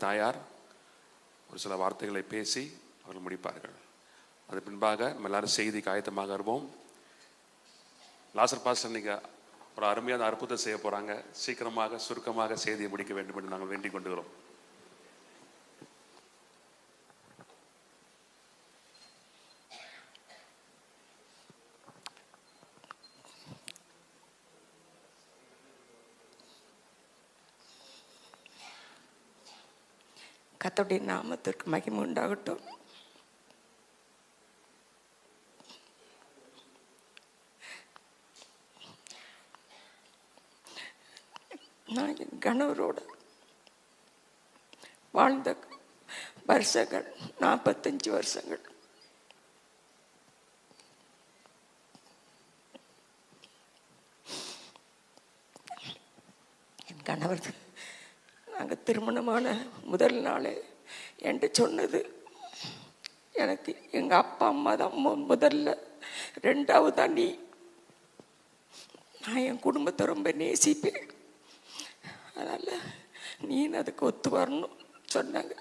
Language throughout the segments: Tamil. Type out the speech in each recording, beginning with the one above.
தாயார் ஒரு சில வார்த்தைகளை பேசி அவர்கள் முடிப்பார்கள். அது பின்பாக நம்ம எல்லாரும் செய்திக்கு ஆயத்தமாக இருப்போம். லாசர் பாஸ்டர் இன்னைக்கு ஒரு அருமையான அற்புதம் செய்ய போறாங்க. சீக்கிரமாக சுருக்கமாக செய்தியை முடிக்க வேண்டும் என்று நாங்கள் வேண்டிக் கொண்டுகிறோம். கர்த்தருடைய நாமத்திற்கு மகிமை உண்டாகட்டும். நான் என் கணவரோடு வாழ்ந்த வருஷங்கள் 45 வருஷங்கள். என் கணவர் நாங்கள் திருமணமான முதல் நாளே என்கிட்ட சொன்னது, எனக்கு எங்கள் அப்பா அம்மா தான் முதல்ல, ரெண்டாவது தான் நீ. நான் என் குடும்பத்தை ரொம்ப நேசிப்பேன், அதனால் நீ அதுக்கு ஒத்து வரணும் சொன்னாங்க.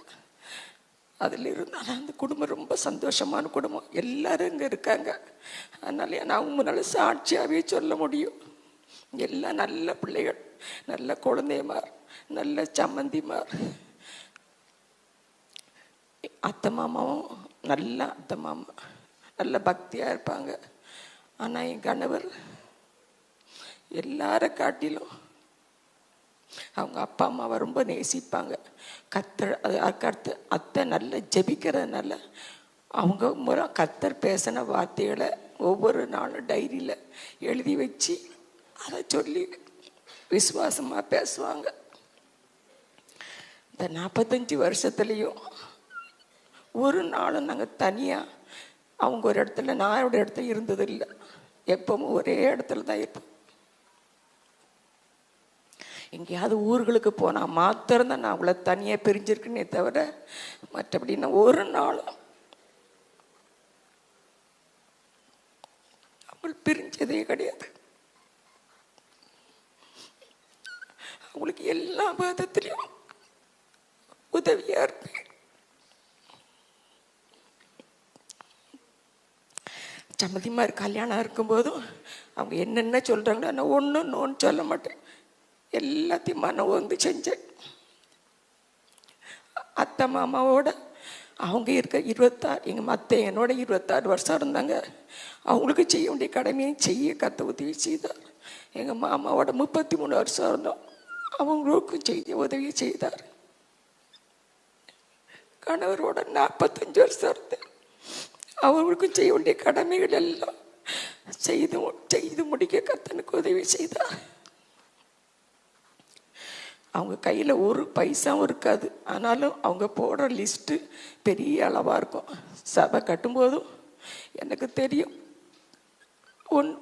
அதில் இருந்தாலும் அந்த குடும்பம் ரொம்ப சந்தோஷமான குடும்பம், எல்லோரும் இங்கே இருக்காங்க. அதனால நான் அவங்க முன்னால் சாட்சியாகவே சொல்ல முடியும். எல்லாம் நல்ல பிள்ளைகள், நல்ல குழந்தைமார், நல்ல சம்மந்திமார். அத்தை மாமாவும் நல்ல அத்தை மாமா, நல்ல பக்தியாக இருப்பாங்க. ஆனால் என் கணவர் எல்லாரை காட்டிலும் அவங்க அப்பா அம்மாவை ரொம்ப நேசிப்பாங்க. கர்த்தர் அத்தை நல்லா ஜெபிக்கிறதுனால அவங்க முறை கர்த்தர் பேசின வார்த்தைகளை ஒவ்வொரு நாளும் டைரியில் எழுதி வச்சு அதை சொல்லி விசுவாசமாக பேசுவாங்க. இந்த 45 வருஷத்துலேயும் ஒரு நாளும் நாங்கள் தனியாக அவங்க ஒரு இடத்துல நான் ஒரு இடத்துல இருந்ததில்லை. எப்பவும் ஒரே இடத்துல தான் இருப்போம். எங்கேயாவது ஊர்களுக்கு போனால் மாத்திரம்தான் நான் அவங்கள தனியாக பிரிஞ்சிருக்கேனே தவிர மற்றபடி நான் ஒரு நாளும் அவங்கள பிரிஞ்சதே கிடையாது. அவங்களுக்கு எல்லா விதத்திலையும் உதவியாக இருப்பேன். சம்மதிமார் கல்யாணம் இருக்கும்போதும் அவங்க என்னென்ன சொல்கிறாங்களோ நான் ஒன்றும் நோன்னு சொல்ல மாட்டேன், எல்லாத்தையும் மனம் வந்து செஞ்சேன். அத்தை மாமாவோட அவங்க இருக்க எங்கள் அத்தை என்னோட 26 வருஷம் இருந்தாங்க. அவங்களுக்கு செய்ய வேண்டிய கடமையை செய்ய கற்று உதவி செய்தார். எங்கள் மாமாவோட 33 வருஷம் இருந்தோம், அவங்களுக்கும் செய்ய உதவி செய்தார். கணவரோட 45 வருஷம் இருந்தேன், அவங்களுக்கும் செய்ய வேண்டிய கடமைகள் எல்லாம் செய்து முடிக்க கர்த்தனுக்கு உதவி செய்தார். அவங்க கையில் ஒரு பைசாவும் இருக்காது, ஆனாலும் அவங்க போடுற லிஸ்ட்டு பெரிய அளவாக இருக்கும். சபை கட்டும்போதும் எனக்கு தெரியும்,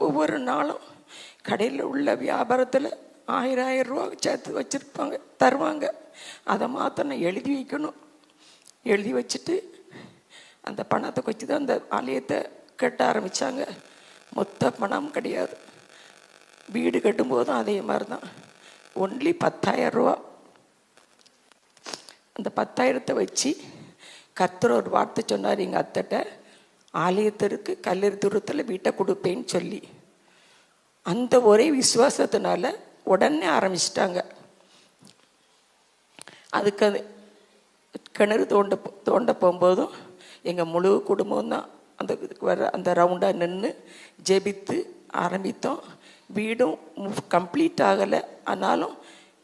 ஒவ்வொரு நாளும் கடையில் உள்ள வியாபாரத்தில் 1000 ரூபா சேர்த்து வச்சுருப்பாங்க, தருவாங்க. அதை மாத்திரம் நான் எழுதி வைக்கணும். எழுதி வச்சுட்டு அந்த பணத்தை வச்சு தான் அந்த ஆலயத்தை கட்ட ஆரம்பித்தாங்க. மொத்த பணம் கிடையாது. வீடு கட்டும்போதும் அதே மாதிரி தான், ஒன்லி 10,000 ரூபா. அந்த 10,000 வச்சு கர்த்தர் ஒரு வார்த்தை சொன்னார் எங்கள் அத்தைட்ட, ஆலயத்திற்கு கல்லறி தூரத்தில் வீட்டை கொடுப்பேன்னு சொல்லி. அந்த ஒரே விசுவாசத்தினால உடனே ஆரம்பிச்சிட்டாங்க. அதுக்கு அது கிணறு தோண்ட போகும்போதும் எங்கள் முழு குடும்பம் தான் அந்த ரவுண்டாக நின்று ஜெபித்து ஆரம்பித்தோம். வீடும் கம்ப்ளீட் ஆகலை, ஆனாலும்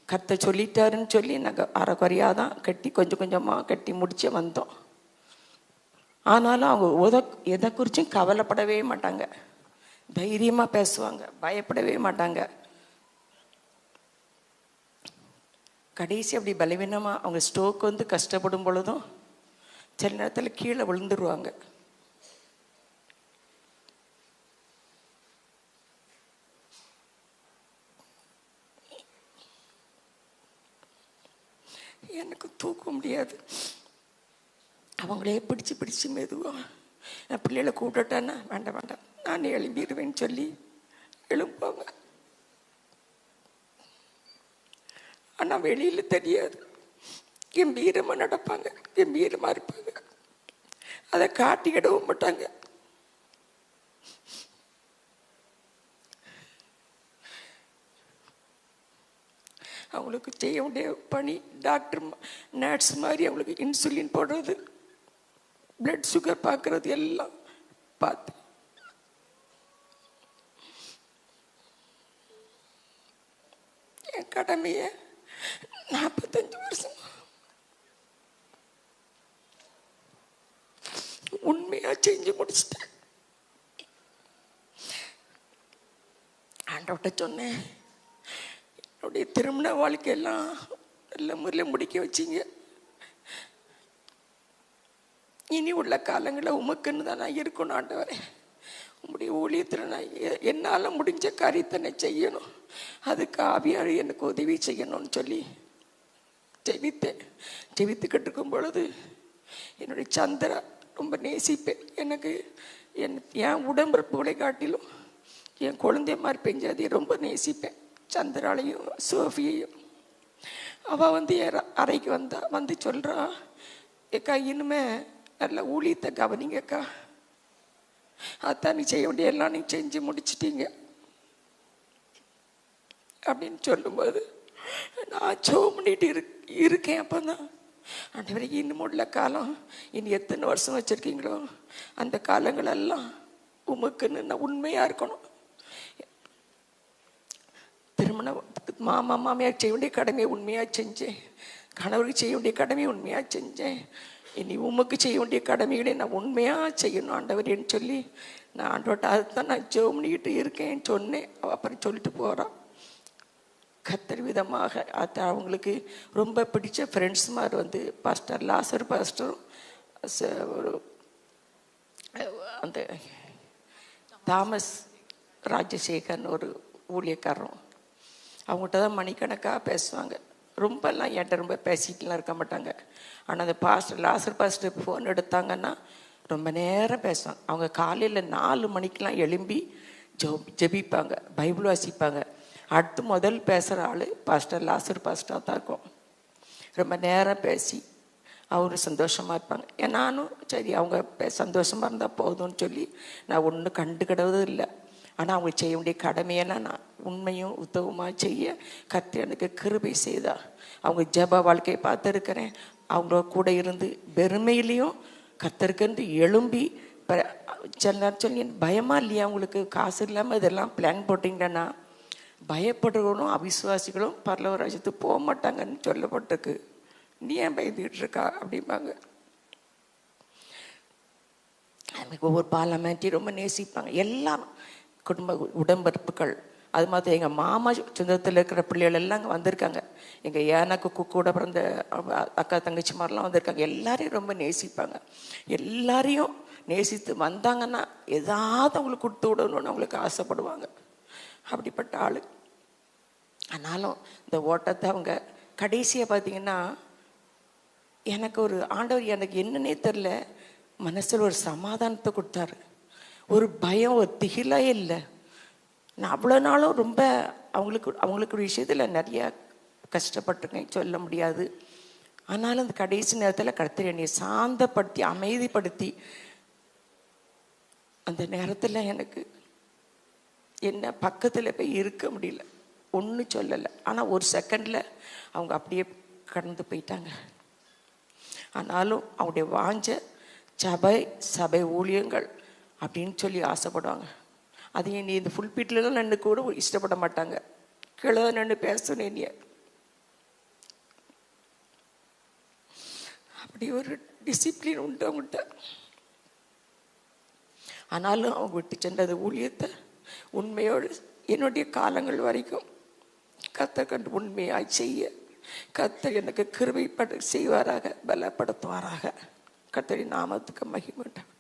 கர்த்தர் சொல்லிட்டாருன்னு சொல்லி நாங்கள் அரைக்குறையாக தான் கட்டி கொஞ்சம் கொஞ்சமாக கட்டி முடிச்சு வந்தோம். ஆனாலும் அவங்க எதை குறித்தும் கவலைப்படவே மாட்டாங்க, தைரியமாக பேசுவாங்க, பயப்படவே மாட்டாங்க. கடைசி அப்படி பலவீனமாக அவங்க ஸ்ட்ரோக் வந்து கஷ்டப்படும் பொழுதும் சில நேரத்தில் கீழே விழுந்துருவாங்க. எனக்கு தூக்க முடியாது, அவங்களே பிடிச்சி மெதுவாக நான் பிள்ளைகளை கூப்பிட்டுட்டேன்னா வேண்டாம் நான் எழும்பிடுவேன்னு சொல்லி எழுப்புவாங்க. ஆனால் வெளியில் தெரியாது, கம்பீரமாக நடப்பாங்க, கம்பீரமாக இருப்பாங்க. அதை காட்டிக்கிடவும் மாட்டாங்க. அவங்களுக்கு செய்ய வேண்டிய பணி டாக்டர் நர்ஸ் மாதிரி அவங்களுக்கு இன்சுலின் போடுறது, பிளட் சுகர் பார்க்கறது எல்லாம் பார்த்து என் கடமையை 45 வருஷம் உண்மையா செஞ்சு முடிச்சிட்டேன். ஆண்டவர்கிட்ட சொன்னேன், என்னுடைய திருமண வாழ்க்கையெல்லாம் நல்ல முறையில் முடிக்க வச்சிங்க. இனி உள்ள காலங்களில் உமக்குன்னு தான் நான் இருக்கணும் ஆண்டவரே. உங்களுடைய ஊழியத்தில் நான் என்னால் முடிஞ்ச காரியத்தை நான் செய்யணும். அதுக்கு ஆவியார் எனக்கு உதவி செய்யணும்னு சொல்லி ஜெபித்துக்கிட்டு இருக்கும் பொழுது என்னுடைய சந்திரா ரொம்ப நேசிப்பேன். எனக்கு என் உடம்பிறப்புகளை காட்டிலும் என் குழந்தை மாதிரி பெஞ்சாதி ரொம்ப நேசிப்பேன். சந்திராலையும் சோஃபியையும். அவள் என் அறைக்கு வந்து சொல்கிறா, ஏக்கா இனிமே நல்ல ஊழியத்தை கவனிங்கக்கா, அதான் நீ செய்ய வேண்டிய எல்லாம் நீ செஞ்சு முடிச்சிட்டீங்க அப்படின்னு சொல்லும்போது நான் ஜெபம் பண்ணிட்டு இருக்கேன். அப்போ தான் ஆண்டவரே, இன்னும் உள்ள காலம் இனி எத்தனை வருஷம் வச்சுருக்கீங்களோ அந்த காலங்களெல்லாம் உமக்குன்னு நான் உண்மையாக இருக்கணும். திருமணம் மாமா மாமியார் செய்ய வேண்டிய கடமையை உண்மையாக செஞ்சேன், கணவருக்கு செய்ய வேண்டிய கடமையை உண்மையாக செஞ்சேன். இனி உமக்கு செய்ய வேண்டிய கடமைகளை நான் உண்மையாக செய்யணும் ஆண்டவரேன்னு சொல்லி நான் ஆண்டவர்கிட்ட அதுதான் நான் ஜெபம் பண்ணிக்கிட்டு இருக்கேன்னு சொன்னேன். அப்புறம் சொல்லிட்டு போகிறான். கத்தர் விதமாக அது அவங்களுக்கு ரொம்ப பிடிச்ச ஃப்ரெண்ட்ஸ் மாதிரி பாஸ்டர் லாசர் பாஸ்டரும் ஒரு அந்த தாமஸ் ராஜசேகர்னு ஒரு ஊழியக்காரரும் அவங்ககிட்ட தான் மணிக்கணக்காக பேசுவாங்க. ரொம்பலாம் என்கிட்ட ரொம்ப பேசிட்டுலாம் இருக்க மாட்டாங்க. ஆனால் அந்த லாசர் பாஸ்டர் ஃபோன் எடுத்தாங்கன்னா ரொம்ப நேரம் பேசுவாங்க. அவங்க காலையில் 4 மணிக்கெலாம் எழும்பி ஜெபிப்பாங்க, பைபிள் வாசிப்பாங்க. அடுத்து முதல் பேசுகிற ஆள் பாஸ்டர் லாசர் பாஸ்டராக தான் இருக்கும். ரொம்ப நேரம் பேசி அவர் சந்தோஷமாக இருப்பாங்க. நானும் சரி அவங்க சந்தோஷமாக இருந்தால் போதும்னு சொல்லி நான் ஒன்றும் கண்டுக்கிடவது இல்லை. ஆனால் அவங்க செய்ய வேண்டிய கடமையெல்லாம் நான் உண்மையும் உத்தவமாக செய்ய கர்த்தர் எனக்கு கிருபை செய்தா. அவங்க ஜெப வாழ்க்கையை பார்த்துருக்கிறேன். அவங்க கூட இருந்து பெருமையிலையும் கர்த்தருக்குன்னு எழும்பி சில நேரம் சொல்லி பயமாக இல்லையா உங்களுக்கு காசு இல்லாமல் இதெல்லாம் பிளான் போட்டிங்கன்னா பயப்படுறவனும் அவிசுவாசிகளும் பரலோக ராஜ்யத்துக்கு போக மாட்டாங்கன்னு சொல்லப்பட்டிருக்கு. நீ ஏன் பயந்துக்கிட்டு இருக்கா அப்படிம்பாங்க. எனக்கு ஒவ்வொரு பார்லமெண்ட்டையும் ரொம்ப நேசிப்பாங்க. எல்லாரும் குடும்ப உடம்பிறப்புகள் அது மாதிரி எங்கள் மாமா சொந்தத்தில் இருக்கிற பிள்ளைகள் எல்லாம் அங்கே வந்திருக்காங்க. எங்கள் எனக்கு கூட பிறந்த அக்கா தங்கச்சி மாதிரிலாம் வந்திருக்காங்க. எல்லாரையும் ரொம்ப நேசிப்பாங்க. எல்லாரையும் நேசித்து வந்தாங்கன்னா ஏதாவது அவங்களுக்கு கொடுத்து விடணும்னு அவங்களுக்கு ஆசைப்படுவாங்க. அப்படிப்பட்ட ஆள். ஆனாலும் இந்த ஓட்டத்தை அவங்க கடைசியாக பார்த்தீங்கன்னா எனக்கு ஒரு ஆண்டவர் எனக்கு என்னன்னே தெரில மனசில் ஒரு சமாதானத்தை கொடுத்தாரு. ஒரு பயம், ஒரு திகிலே இல்லை. நான் அவ்வளோ நாளும் ரொம்ப அவங்களுக்கு விஷயத்தில் நிறையா கஷ்டப்பட்டிருக்கேன், சொல்ல முடியாது. ஆனாலும் அந்த கடைசி நேரத்தில் கர்த்தர் என்னை சாந்தப்படுத்தி அமைதிப்படுத்தி அந்த நேரத்தில் எனக்கு என்ன பக்கத்தில் போய் இருக்க முடியல, ஒன்றும் சொல்லலை. ஆனால் ஒரு செகண்டில் அவங்க அப்படியே கடந்து போயிட்டாங்க. ஆனாலும் அவங்களுடைய வாஞ்ச சபை ஊழியங்கள் அப்படின்னு சொல்லி ஆசைப்படுவாங்க. அதையும் நீ இந்த ஃபுல்பீட்லாம் நின்று கூட இஷ்டப்பட மாட்டாங்க. கீழே நின்று பேசணும் நீ. அப்படி ஒரு டிசிப்ளின் உண்டு அவங்கள்ட்ட. ஆனாலும் அவங்க விட்டு சென்றது ஊழியத்தை உண்மையோடு என்னுடைய காலங்கள் வரைக்கும் கர்த்தர் கண்டு உண்மையாய் செய்ய கர்த்தர் எனக்கு கிருபைப்பட செய்வாராக, பலப்படுத்துவாராக. கர்த்தரின் நாமத்துக்கு மகிமை உண்டாகட்டும்.